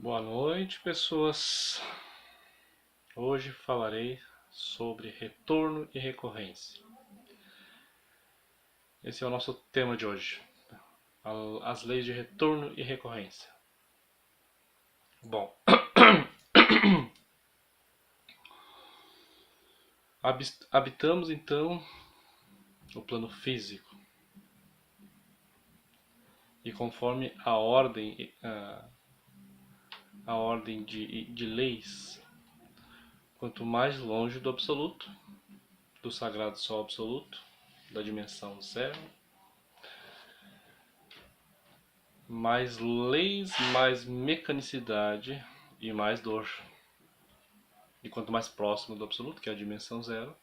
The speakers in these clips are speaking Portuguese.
Boa noite, pessoas. Hoje falarei sobre retorno e recorrência. Esse é o nosso tema de hoje, as leis de retorno e recorrência. Bom, habitamos então o plano físico e conforme a ordem de leis, quanto mais longe do absoluto, do sagrado sol absoluto, da dimensão zero, mais leis, mais mecanicidade e mais dor. E quanto mais próximo do absoluto, que é a dimensão zero,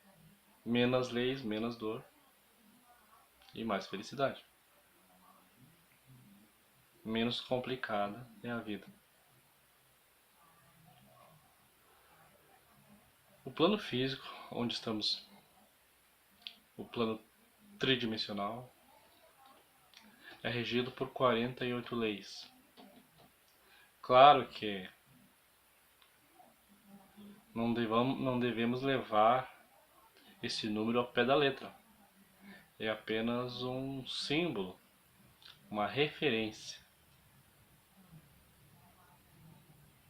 menos leis, menos dor e mais felicidade. Menos complicada é a vida. O plano físico, onde estamos, o plano tridimensional, é regido por 48 leis. Claro que não devemos levar esse número ao pé da letra. É apenas um símbolo, uma referência,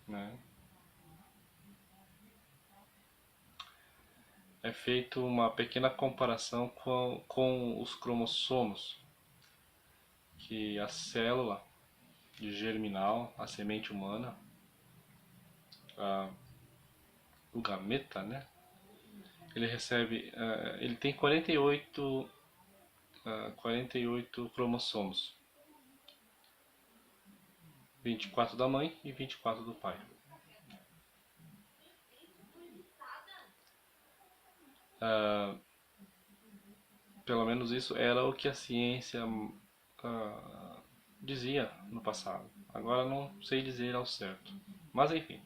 né? É feita uma pequena comparação com os cromossomos, que a célula de germinal, a semente humana, o gameta, né? Ele tem 48 cromossomos, 24 da mãe e 24 do pai. Pelo menos isso era o que a ciência dizia no passado. Agora não sei dizer ao certo. Mas enfim,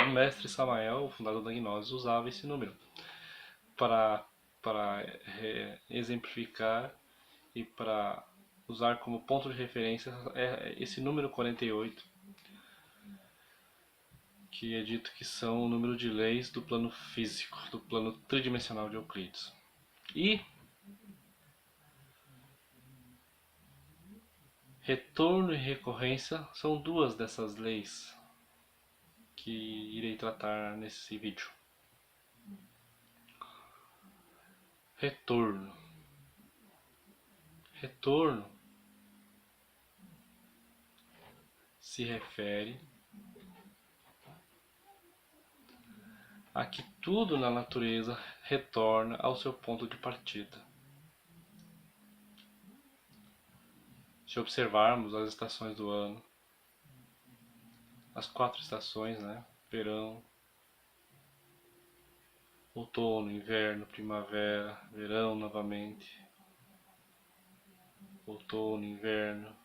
o mestre Samael, o fundador da gnose, usava esse número para, para exemplificar e para usar como ponto de referência esse número 48, que é dito que são o número de leis do plano físico, do plano tridimensional de Euclides. E retorno e recorrência são duas dessas leis que irei tratar nesse vídeo. Retorno. Retorno se refere a que tudo na natureza retorna ao seu ponto de partida. Se observarmos as estações do ano, as 4 estações, né? Verão, outono, inverno, primavera, verão novamente, outono, inverno,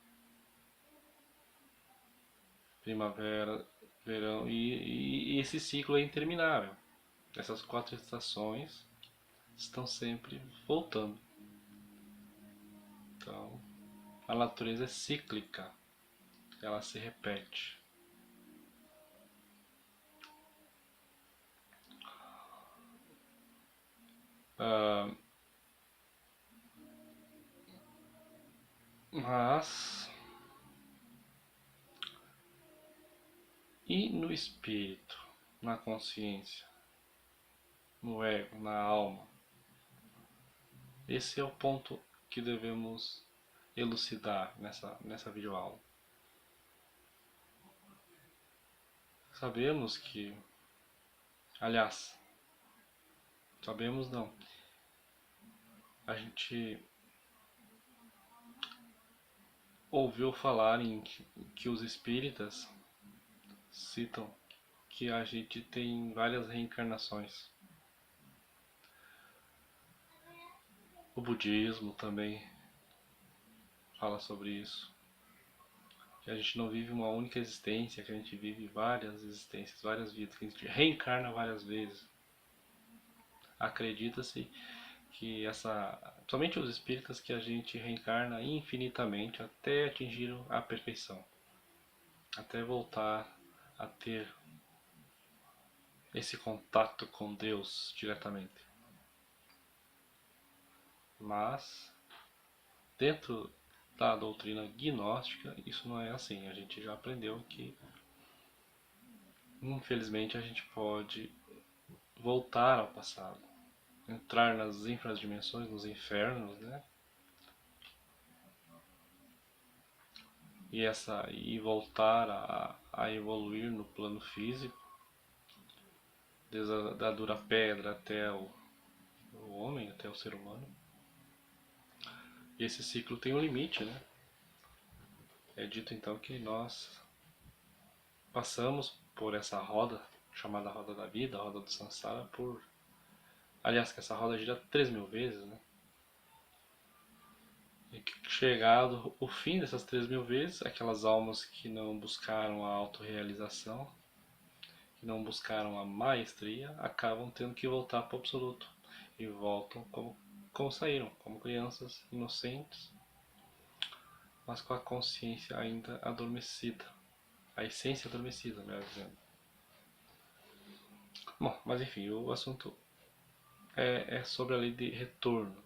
primavera, verão, e esse ciclo é interminável. Essas 4 estações estão sempre voltando. Então, a natureza é cíclica, ela se repete. Mas, e no espírito, na consciência, no ego, na alma? Esse é o ponto que devemos elucidar nessa videoaula. Sabemos que, aliás, sabemos não, a gente ouviu falar em que os espíritas citam que a gente tem várias reencarnações. O budismo também fala sobre isso. Que a gente não vive uma única existência, que a gente vive várias existências, várias vidas, que a gente reencarna várias vezes. Acredita-se que somente os espíritas, que a gente reencarna infinitamente até atingir a perfeição. até voltar a ter esse contato com Deus diretamente. Mas, dentro da doutrina gnóstica, isso não é assim. A gente já aprendeu que, infelizmente, a gente pode voltar ao passado, entrar nas infradimensões, nos infernos, né? E voltar a evoluir no plano físico, desde da dura pedra até o homem, até o ser humano. E esse ciclo tem um limite, né? É dito então que nós passamos por essa roda, chamada roda da vida, a roda do Sansara, por... Aliás, que essa roda gira 3.000 vezes, né? E que chegado o fim dessas 3.000 vezes, aquelas almas que não buscaram a autorrealização, que não buscaram a maestria, acabam tendo que voltar para o absoluto. E voltam como saíram, como crianças inocentes, mas com a consciência ainda adormecida. A essência adormecida, melhor dizendo. Bom, mas enfim, o assunto é sobre a lei de retorno.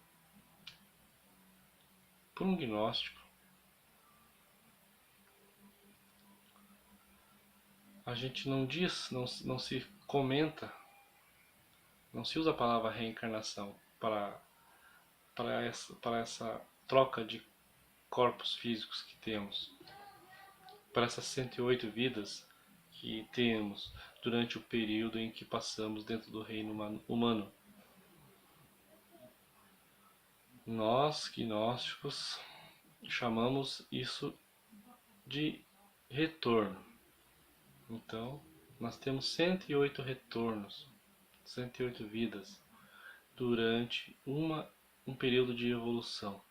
Por um gnóstico, a gente não diz, não se comenta, não se usa a palavra reencarnação para essa troca de corpos físicos que temos, para essas 108 vidas que temos durante o período em que passamos dentro do reino humano. Nós, gnósticos, chamamos isso de retorno. Então, nós temos 108 retornos, 108 vidas durante um período de evolução.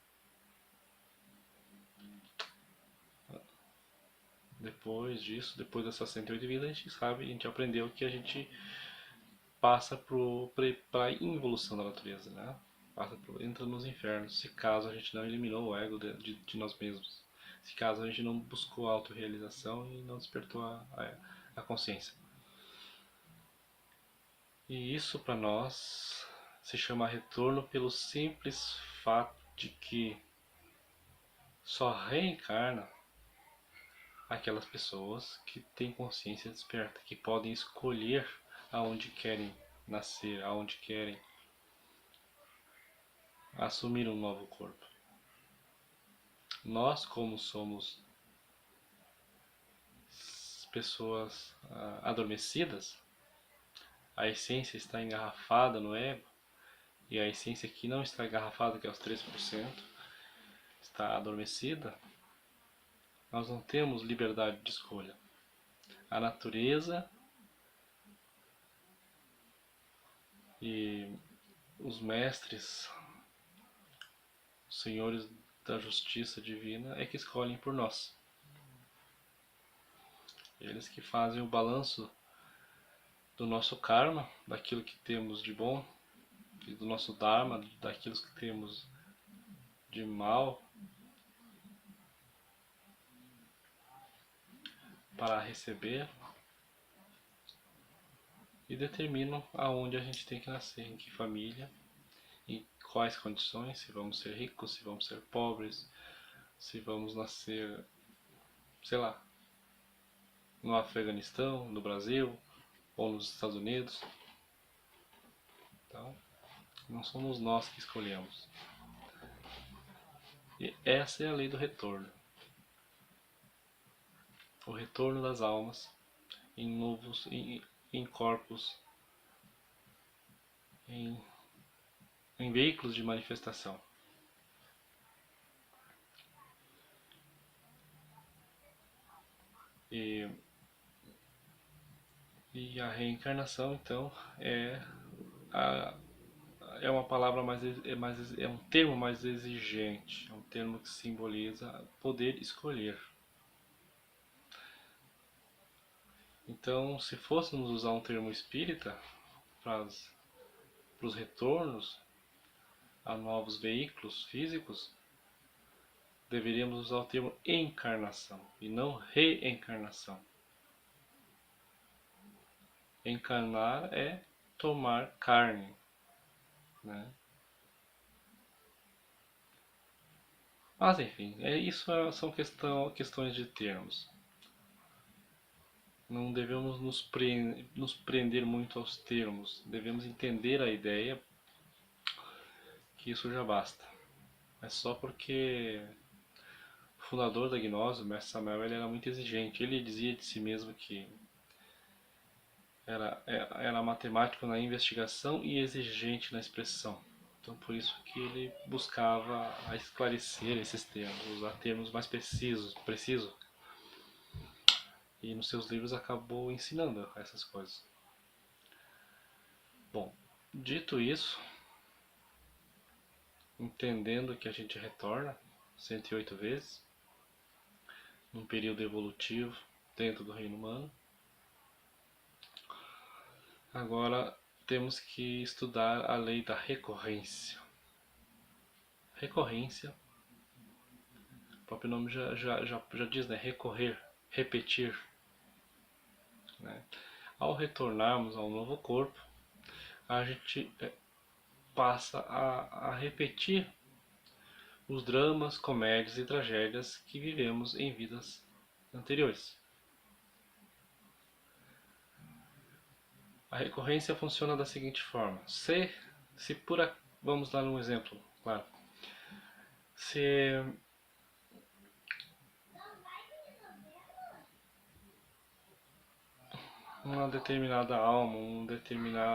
Depois disso, depois dessas 108 vidas, a gente sabe, a gente aprendeu que a gente passa para a involução da natureza, né? Entra nos infernos, se caso a gente não eliminou o ego de nós mesmos. Se caso a gente não buscou a autorrealização e não despertou a consciência. E isso para nós se chama retorno pelo simples fato de que só reencarna aquelas pessoas que têm consciência desperta, que podem escolher aonde querem nascer, aonde querem assumir um novo corpo. Nós, como somos pessoas adormecidas, a essência está engarrafada no ego, e a essência que não está engarrafada, que é os 3%, está adormecida, nós não temos liberdade de escolha. A natureza e os mestres, os senhores da justiça divina, é que escolhem por nós. Eles que fazem o balanço do nosso karma, daquilo que temos de bom, e do nosso dharma, daquilo que temos de mal, para receber, e determinam aonde a gente tem que nascer, em que família, em quais condições, se vamos ser ricos, se vamos ser pobres, se vamos nascer, sei lá, no Afeganistão, no Brasil ou nos Estados Unidos. Então, não somos nós que escolhemos. E essa é a lei do retorno. O retorno das almas em corpos, em, em veículos de manifestação. E, e a reencarnação, então, a, é uma palavra é um termo mais exigente, é um termo que simboliza poder escolher. Então, se fôssemos usar um termo espírita para os retornos a novos veículos físicos, deveríamos usar o termo encarnação e não reencarnação. Encarnar é tomar carne, né? Mas enfim, são questões de termos. Não devemos nos prender muito aos termos, devemos entender a ideia, que isso já basta. É só porque o fundador da gnose, o Mestre Samuel, ele era muito exigente. Ele dizia de si mesmo que era matemático na investigação e exigente na expressão. Então por isso que ele buscava esclarecer esses termos, usar termos mais precisos. E nos seus livros acabou ensinando essas coisas. Bom, dito isso, entendendo que a gente retorna 108 vezes, num período evolutivo dentro do reino humano, agora temos que estudar a lei da recorrência. Recorrência, o próprio nome já diz, né? Recorrer, repetir. Né? Ao retornarmos ao novo corpo, a gente passa a repetir os dramas, comédias e tragédias que vivemos em vidas anteriores. A recorrência funciona da seguinte forma: vamos dar um exemplo, claro. Se uma determinada alma,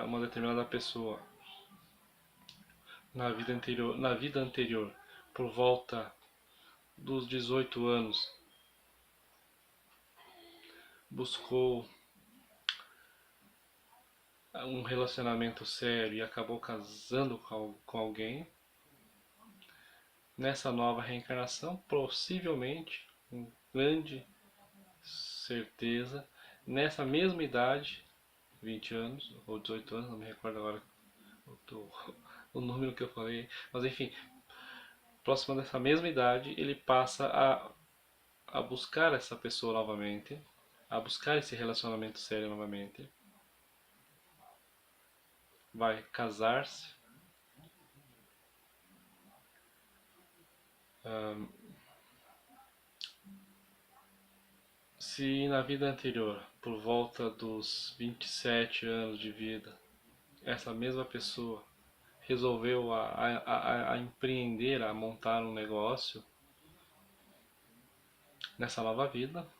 uma determinada pessoa na vida anterior, por volta dos 18 anos, buscou um relacionamento sério e acabou casando com alguém, nessa nova reencarnação, possivelmente, com grande certeza, nessa mesma idade, 20 anos ou 18 anos, não me recordo agora o número que eu falei, mas enfim, próximo dessa mesma idade, ele passa a buscar essa pessoa novamente, a buscar esse relacionamento sério novamente, vai casar-se, se na vida anterior, por volta dos 27 anos de vida, essa mesma pessoa resolveu a empreender, a montar um negócio, nessa nova vida,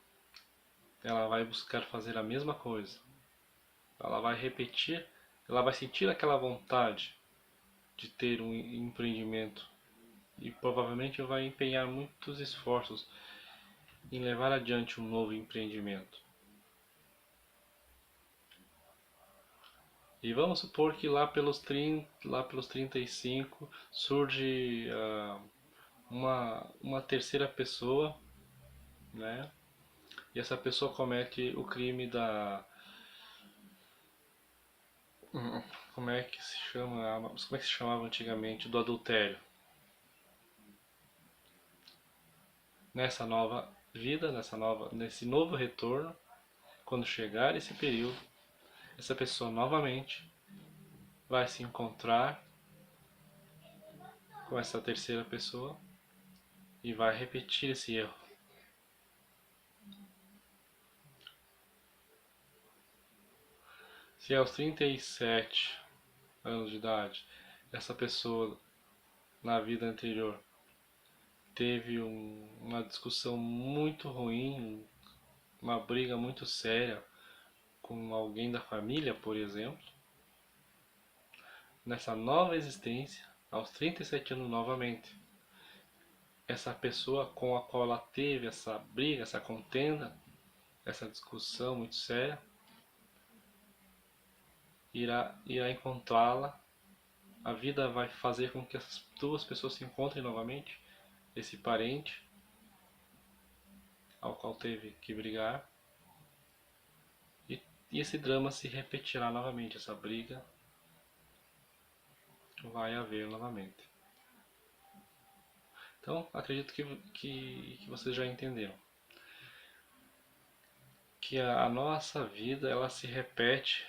ela vai buscar fazer a mesma coisa. Ela vai repetir, ela vai sentir aquela vontade de ter um empreendimento e provavelmente vai empenhar muitos esforços em levar adiante um novo empreendimento. E vamos supor que lá pelos 35 surge uma terceira pessoa, né? E essa pessoa comete o crime da... Como é que se chamava antigamente? Do adultério. Nessa nova vida, nesse novo retorno, quando chegar esse período, essa pessoa novamente vai se encontrar com essa terceira pessoa e vai repetir esse erro. Se aos 37 anos de idade essa pessoa na vida anterior teve uma discussão muito ruim, uma briga muito séria com alguém da família, por exemplo, nessa nova existência, aos 37 anos novamente, essa pessoa com a qual ela teve essa briga, essa contenda, essa discussão muito séria, irá encontrá-la. A vida vai fazer com que essas duas pessoas se encontrem novamente, esse parente ao qual teve que brigar, e esse drama se repetirá novamente, essa briga vai haver novamente. Então, acredito que vocês já entenderam. Que a nossa vida ela se repete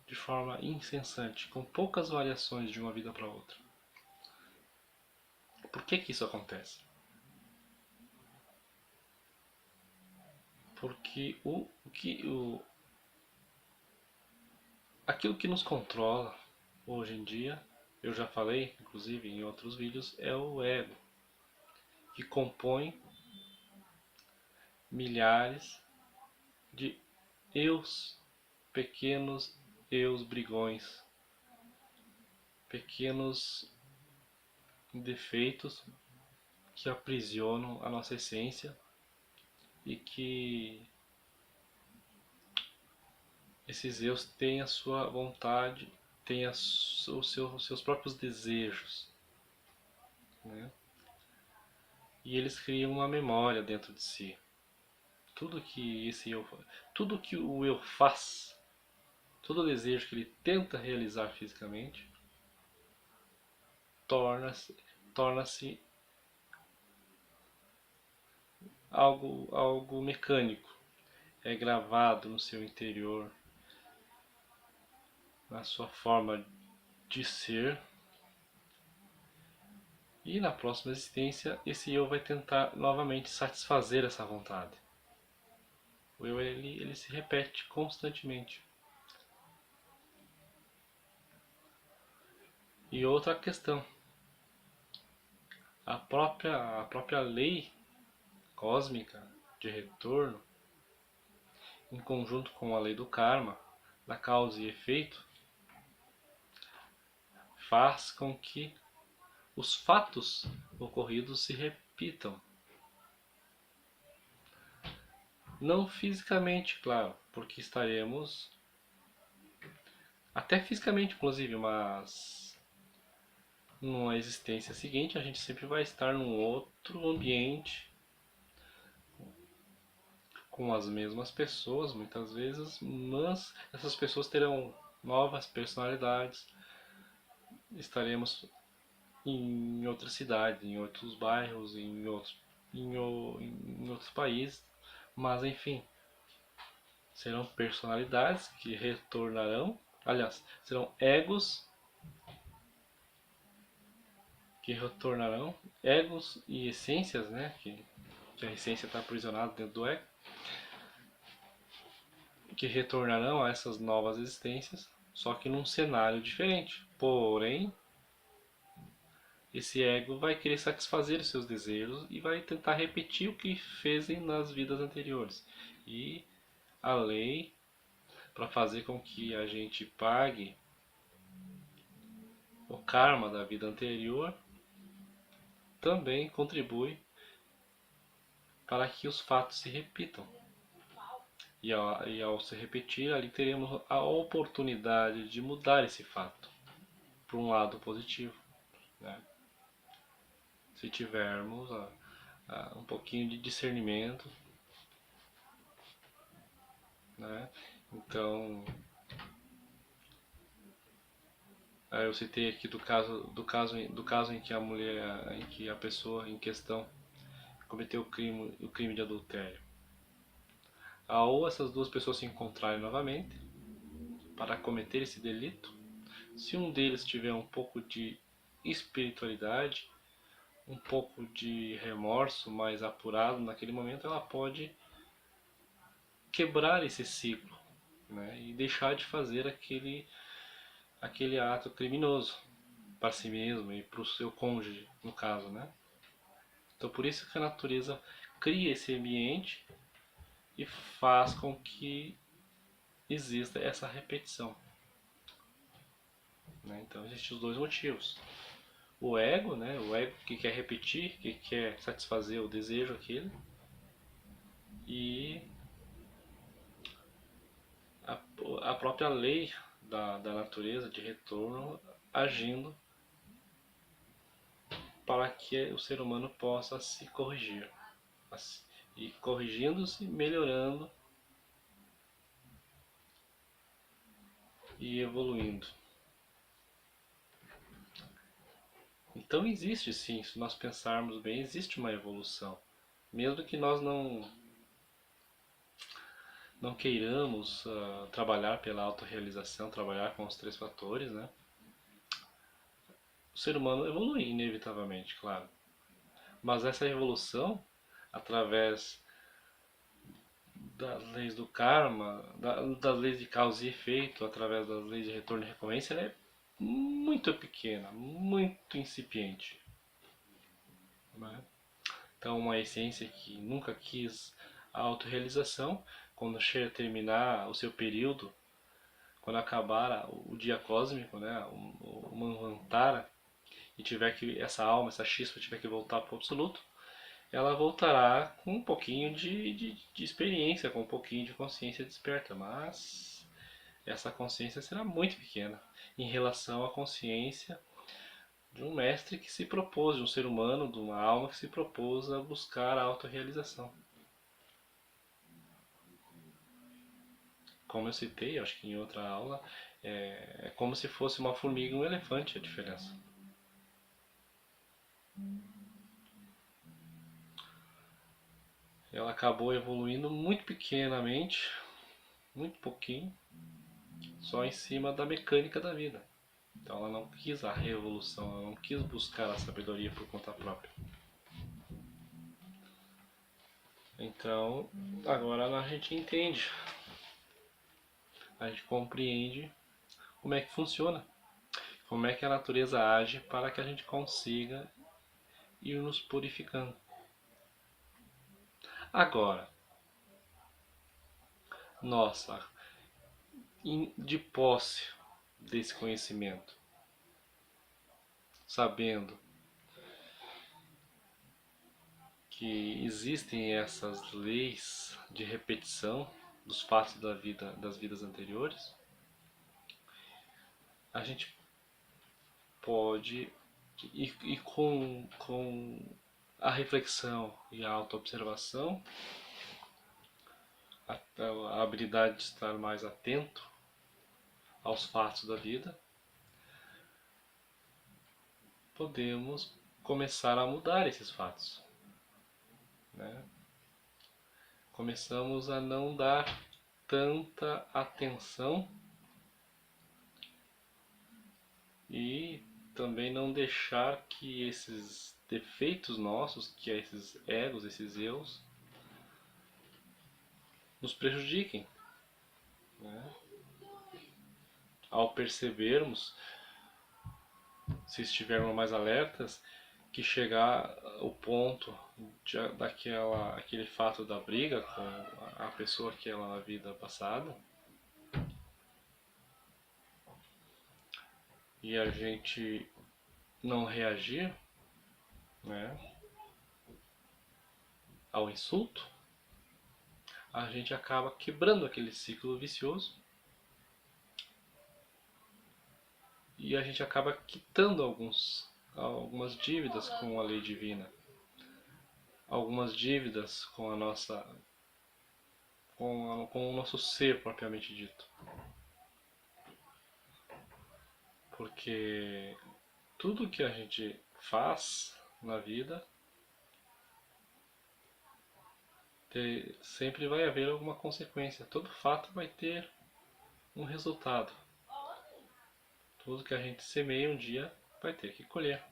de forma incessante, com poucas variações de uma vida para outra. Por que isso acontece? Porque aquilo que nos controla hoje em dia, eu já falei, inclusive em outros vídeos, é o ego, que compõe milhares de eus, pequenos eus brigões, pequenos defeitos que aprisionam a nossa essência e que esses eus têm a sua vontade, têm os seus próprios desejos, né? E eles criam uma memória dentro de si. Tudo que esse eu, tudo que o eu faz, todo desejo que ele tenta realizar fisicamente, torna-se algo mecânico. É gravado no seu interior, na sua forma de ser. E na próxima existência, esse eu vai tentar novamente satisfazer essa vontade. O eu ele se repete constantemente. E outra questão, a própria lei cósmica de retorno, em conjunto com a lei do karma, da causa e efeito, faz com que os fatos ocorridos se repitam. Não fisicamente, claro, porque estaremos até fisicamente, inclusive, mas numa existência seguinte a gente sempre vai estar num outro ambiente com as mesmas pessoas, muitas vezes, mas essas pessoas terão novas personalidades. Estaremos em outra cidade, em outros bairros, em outros países, mas enfim, serão personalidades que retornarão, aliás, serão egos que retornarão, egos e essências, né? Que a essência está aprisionada dentro do ego, que retornarão a essas novas existências, só que num cenário diferente. Porém, esse ego vai querer satisfazer os seus desejos e vai tentar repetir o que fez nas vidas anteriores. E a lei, para fazer com que a gente pague o karma da vida anterior, também contribui para que os fatos se repitam. E ao se repetir, ali teremos a oportunidade de mudar esse fato para um lado positivo, né? Se tivermos um pouquinho de discernimento, né? Então, eu citei aqui do caso em que a mulher, em que a pessoa em questão cometeu o crime de adultério. Ao essas duas pessoas se encontrarem novamente para cometer esse delito, se um deles tiver um pouco de espiritualidade, um pouco de remorso mais apurado naquele momento, ela pode quebrar esse ciclo, né, e deixar de fazer aquele ato criminoso para si mesmo e para o seu cônjuge, no caso, né? Então por isso que a natureza cria esse ambiente e faz com que exista essa repetição, né? Então existem os dois motivos. O ego, né? O ego que quer repetir, que quer satisfazer o desejo aquele, e a, a própria lei da natureza de retorno agindo para que o ser humano possa se corrigir. E corrigindo-se, melhorando e evoluindo. Então existe sim, se nós pensarmos bem, existe uma evolução. Mesmo que nós não queiramos trabalhar pela autorrealização, trabalhar com os três fatores, né? O ser humano evolui inevitavelmente, claro. Mas essa evolução, através das leis do karma, das leis de causa e efeito, através das leis de retorno e recorrência, ela é muito pequena, muito incipiente. Né? Então, uma essência que nunca quis a autorrealização, quando chega a terminar o seu período, quando acabar o dia cósmico, né, o Manvantara, e tiver que essa alma, essa chispa tiver que voltar para o absoluto, ela voltará com um pouquinho de experiência, com um pouquinho de consciência desperta, mas essa consciência será muito pequena em relação à consciência de um mestre que se propôs, de um ser humano, de uma alma que se propôs a buscar a autorrealização. Como eu citei, acho que em outra aula, é como se fosse uma formiga e um elefante a diferença. Ela acabou evoluindo muito pequenamente, muito pouquinho, só em cima da mecânica da vida. Então ela não quis a revolução, ela não quis buscar a sabedoria por conta própria. Então, agora a gente entende, a gente compreende como é que funciona, como é que a natureza age para que a gente consiga ir nos purificando. Agora, nossa, de posse desse conhecimento, sabendo que existem essas leis de repetição dos fatos da vida, das vidas anteriores, a gente pode ir com a reflexão e a autoobservação, a habilidade de estar mais atento aos fatos da vida, podemos começar a mudar esses fatos. Né? Começamos a não dar tanta atenção e também não deixar que esses defeitos nossos, que é esses egos, esses eus, nos prejudiquem. Né? Ao percebermos, se estivermos mais alertas, que chegar o ponto aquele fato da briga com a pessoa que ela na vida passada, e a gente não reagir, né, ao insulto, a gente acaba quebrando aquele ciclo vicioso e a gente acaba quitando algumas dívidas com a lei divina, algumas dívidas com a nossa com o nosso ser propriamente dito. Porque tudo que a gente faz na vida sempre vai haver alguma consequência. Todo fato vai ter um resultado. Tudo que a gente semeia um dia vai ter que colher.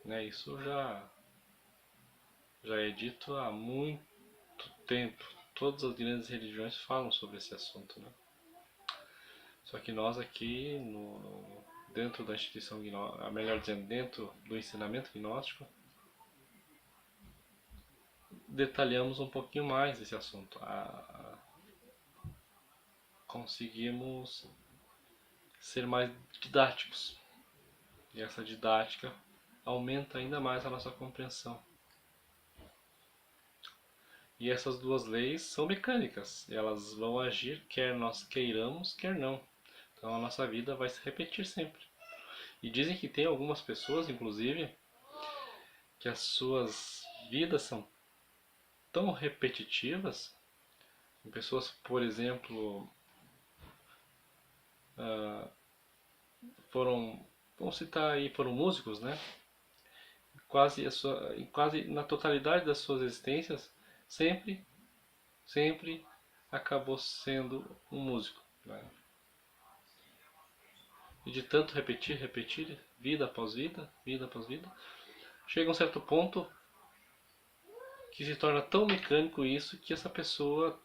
Né? Isso já é dito há muito tempo. Todas as grandes religiões falam sobre esse assunto. Né? Só que nós aqui, dentro da instituição gnóstica, melhor dizendo, dentro do ensinamento gnóstico, detalhamos um pouquinho mais esse assunto. Conseguimos ser mais didáticos. E essa didática aumenta ainda mais a nossa compreensão. E essas duas leis são mecânicas, elas vão agir quer nós queiramos, quer não. Então a nossa vida vai se repetir sempre. E dizem que tem algumas pessoas, inclusive, que as suas vidas são tão repetitivas. Pessoas, por exemplo, foram vamos citar aí, foram músicos, né? Quase na totalidade das suas existências, sempre, sempre acabou sendo um músico, né? E de tanto repetir, repetir, vida após vida, vida após vida, chega a um certo ponto que se torna tão mecânico isso que essa pessoa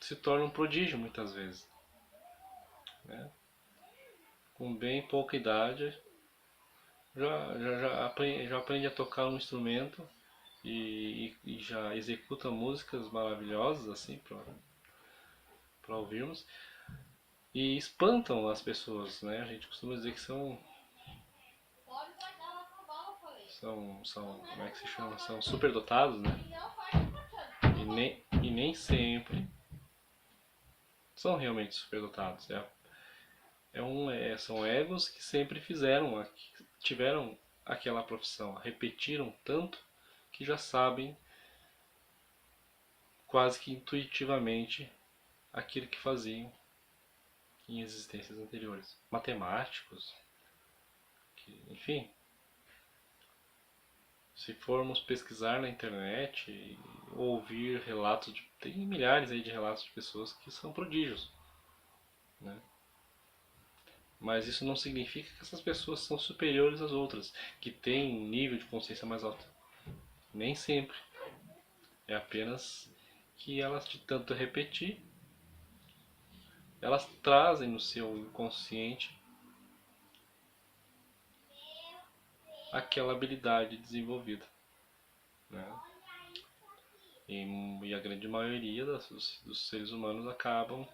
se torna um prodígio muitas vezes, né? Com bem pouca idade já aprende a tocar um instrumento e já executa músicas maravilhosas assim para ouvirmos e espantam as pessoas, né? A gente costuma dizer que são como é que se chama? São superdotados, né? E nem sempre são realmente superdotados. São egos que sempre tiveram aquela profissão, repetiram tanto que já sabem quase que intuitivamente aquilo que faziam em existências anteriores. Matemáticos, enfim, se formos pesquisar na internet e ouvir relatos tem milhares aí de relatos de pessoas que são prodígios, né? Mas isso não significa que essas pessoas são superiores às outras, que têm um nível de consciência mais alto. Nem sempre. É apenas que elas, de tanto repetir, elas trazem no seu inconsciente aquela habilidade desenvolvida, né? E a grande maioria dos seres humanos acabam,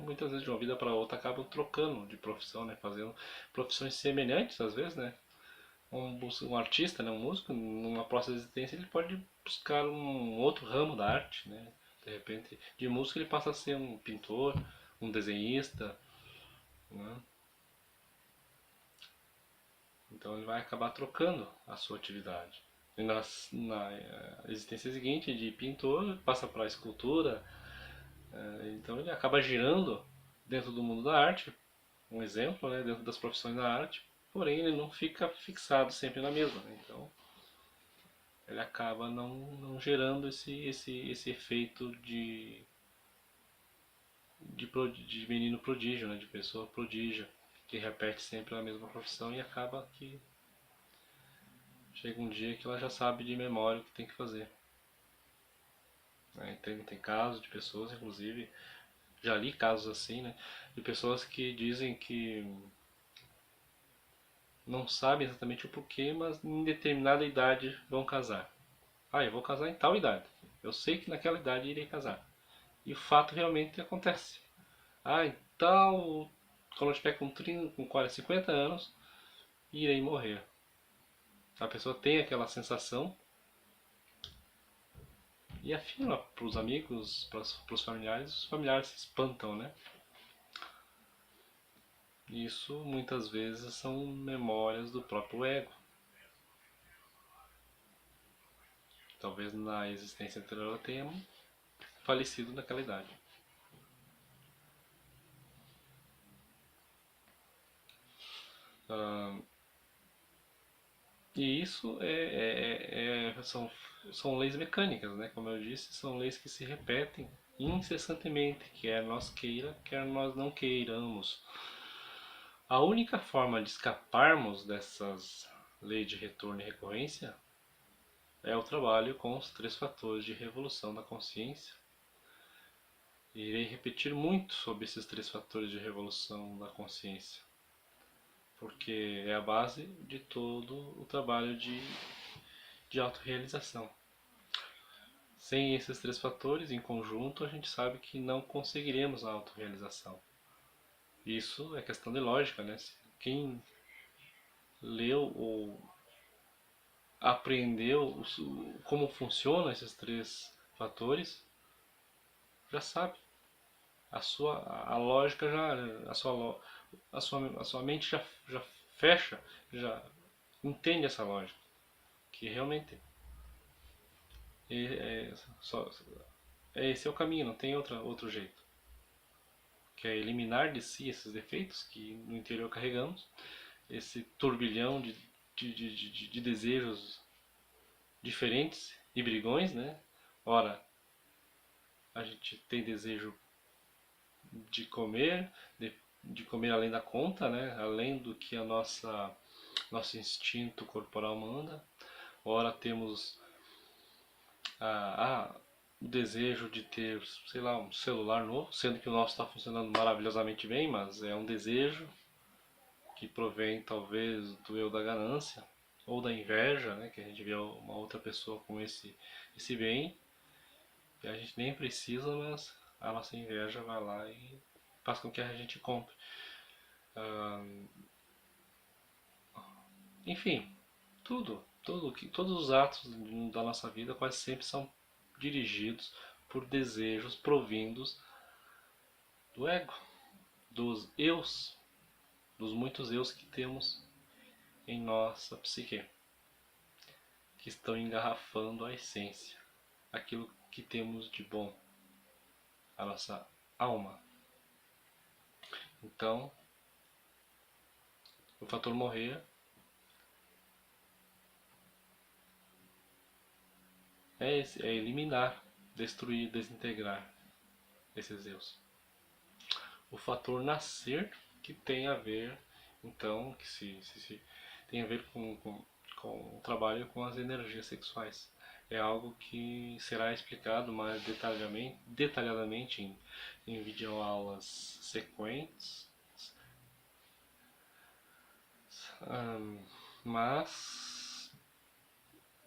muitas vezes de uma vida para outra, acabam trocando de profissão, né? Fazendo profissões semelhantes às vezes, né? Um artista, né? Um músico, numa próxima existência, ele pode buscar um outro ramo da arte, né? De repente, de músico ele passa a ser um pintor, um desenhista, né? Então ele vai acabar trocando a sua atividade. E na existência seguinte, de pintor, passa para a escultura, então ele acaba girando dentro do mundo da arte, um exemplo, né, dentro das profissões da arte, porém ele não fica fixado sempre na mesma, né? Então ele acaba não gerando esse efeito de menino prodígio, né, de pessoa prodígio, que repete sempre a mesma profissão e acaba que chega um dia que ela já sabe de memória o que tem que fazer, né? Tem casos de pessoas, inclusive, já li casos assim, né, de pessoas que dizem que não sabem exatamente o porquê, mas em determinada idade vão casar. Ah, eu vou casar em tal idade. Eu sei que naquela idade irei casar. E o fato realmente acontece. Ah, então, quando eu estiver com 30, com 40, 50 anos, irei morrer. A pessoa tem aquela sensação e afirma para os amigos, para os familiares, os familiares se espantam, né? Isso muitas vezes são memórias do próprio ego. Talvez na existência anterior ela tenha falecido naquela idade. Ah, e isso são leis mecânicas, né? Como eu disse, são leis que se repetem incessantemente, quer nós queira, quer nós não queiramos. A única forma de escaparmos dessas leis de retorno e recorrência é o trabalho com os três fatores de revolução da consciência. Irei repetir muito sobre esses três fatores de revolução da consciência, porque é a base de todo o trabalho de autorrealização. Sem esses três fatores em conjunto, a gente sabe que não conseguiremos a autorrealização. Isso é questão de lógica, né? Quem leu ou aprendeu como funcionam esses três fatores já sabe. A lógica já a sua mente já fecha, já entende essa lógica, que realmente é, é, só, esse é o caminho, não tem outro jeito, que é eliminar de si esses defeitos que no interior carregamos, esse turbilhão de desejos diferentes e brigões, né? Ora, a gente tem desejo de comer, de comer além da conta, né? Além do que a nosso instinto corporal manda. Ora, temos o desejo de ter, sei lá, um celular novo, sendo que o nosso está funcionando maravilhosamente bem, mas é um desejo que provém talvez do eu da ganância ou da inveja, né? Que a gente vê uma outra pessoa com esse bem e a gente nem precisa, mas a nossa inveja vai lá e faz com que a gente compre. Enfim, todos os atos da nossa vida quase sempre são dirigidos por desejos provindos do ego, dos eus, dos muitos eus que temos em nossa psique, que estão engarrafando a essência, aquilo que temos de bom, a nossa alma. Então, o fator morrer é eliminar, destruir, desintegrar esses eus. O fator nascer, que tem a ver, então, que se tem a ver com o trabalho com as energias sexuais. É algo que será explicado mais detalhadamente em videoaulas sequentes, mas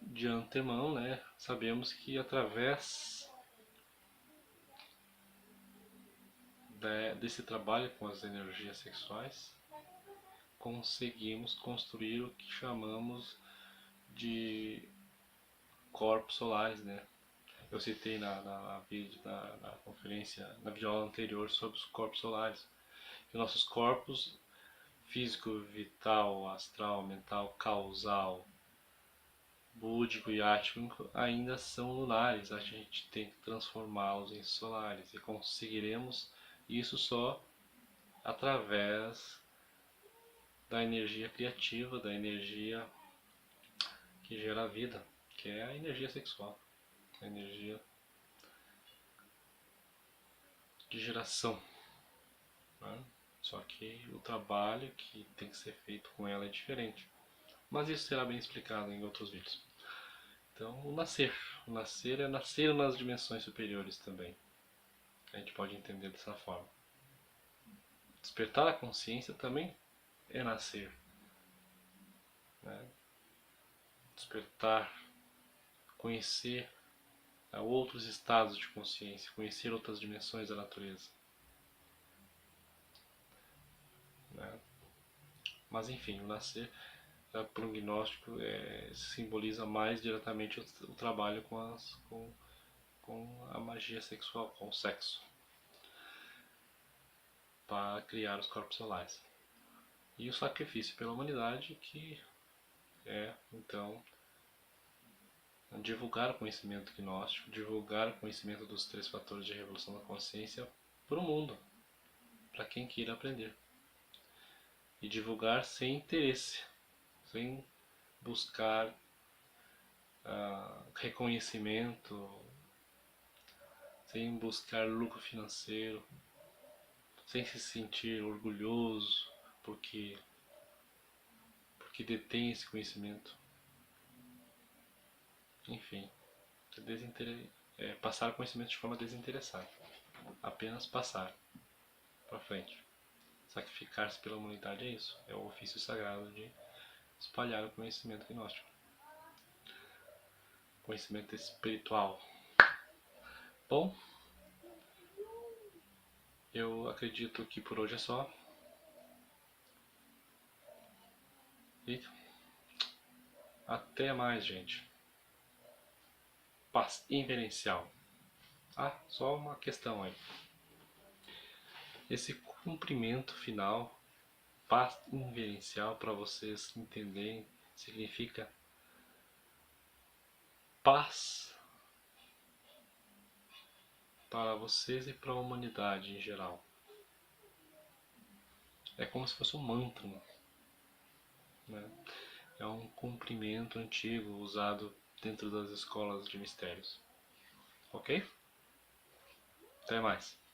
de antemão, né, sabemos que através desse trabalho com as energias sexuais conseguimos construir o que chamamos de corpos solares, né? Eu citei na conferência, na videoaula anterior sobre os corpos solares. Que nossos corpos físico, vital, astral, mental, causal, búdico e átmico ainda são lunares. A gente tem que transformá-los em solares e conseguiremos isso só através da energia criativa, da energia que gera a vida, que é a energia sexual, a energia de geração, né? Só que o trabalho que tem que ser feito com ela é diferente. Mas isso será bem explicado em outros vídeos. Então, o nascer é nascer nas dimensões superiores também. A gente pode entender dessa forma. Despertar a consciência também é nascer, né? Despertar, conhecer outros estados de consciência, conhecer outras dimensões da natureza, né? Mas enfim, o nascer para um gnóstico simboliza mais diretamente o trabalho com a magia sexual, com o sexo, para criar os corpos solares. E o sacrifício pela humanidade, que é, então, divulgar o conhecimento gnóstico, divulgar o conhecimento dos 3 fatores de revolução da consciência para o mundo, para quem queira aprender. E divulgar sem interesse, sem buscar reconhecimento, sem buscar lucro financeiro, sem se sentir orgulhoso porque detém esse conhecimento. Enfim, passar conhecimento de forma desinteressada. Apenas passar para frente. Sacrificar-se pela humanidade é isso. É o ofício sagrado de espalhar o conhecimento gnóstico. Conhecimento espiritual. Bom, eu acredito que por hoje é só. E até mais, gente. Paz inverencial. Só uma questão aí. Esse cumprimento final, paz inverencial, para vocês entenderem, significa paz para vocês e para a humanidade em geral. É como se fosse um mantra. né? É um comprimento antigo usado dentro das escolas de mistérios. Ok? Até mais.